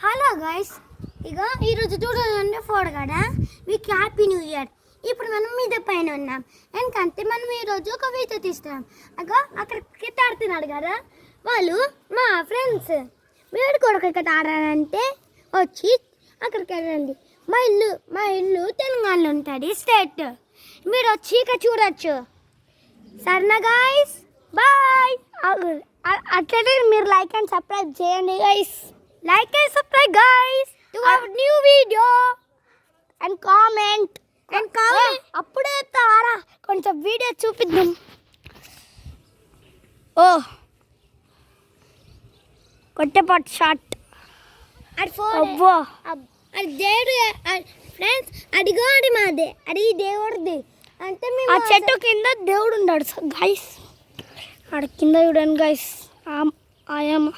Hello guys, ఇక ఈరోజు 2024 కదా, మీకు హ్యాపీ న్యూ ఇయర్. ఇప్పుడు మనం మీద పైన ఉన్నాం. ఎందుకంటే మనం ఈరోజు ఒక వీడియో తీస్తున్నాం. అక్కడ క్రికెట్ ఆడుతున్నాడు కదా, వాళ్ళు మా ఫ్రెండ్స్. మీరు కూడా క్రికెట్ ఆడాలంటే వచ్చి అక్కడికి వెళ్ళండి. మా ఇల్లు తెలంగాణలో ఉంటుంది, స్టేట్. మీరు వచ్చి ఇక చూడొచ్చు. సరేనా గైస్, బాయ్. అట్లనే మీరు లైక్ అండ్ సబ్స్క్రైబ్ చేయండి guys. Like and subscribe guys to our new video and comment. అప్పుడే తారా కొంచెం వీడియో చూపిద్దాం. కొట్టేపాటు షాట్ అబ్బో, అది దేవుడు ఫ్రెండ్స్. అడిగోడి మాదే, అది దేవుడిది. అంటే ఆ చెట్టు కింద దేవుడు ఉన్నాడు గైస్. ఆడ కింద చూడండి గైస్. ఆయమ్మ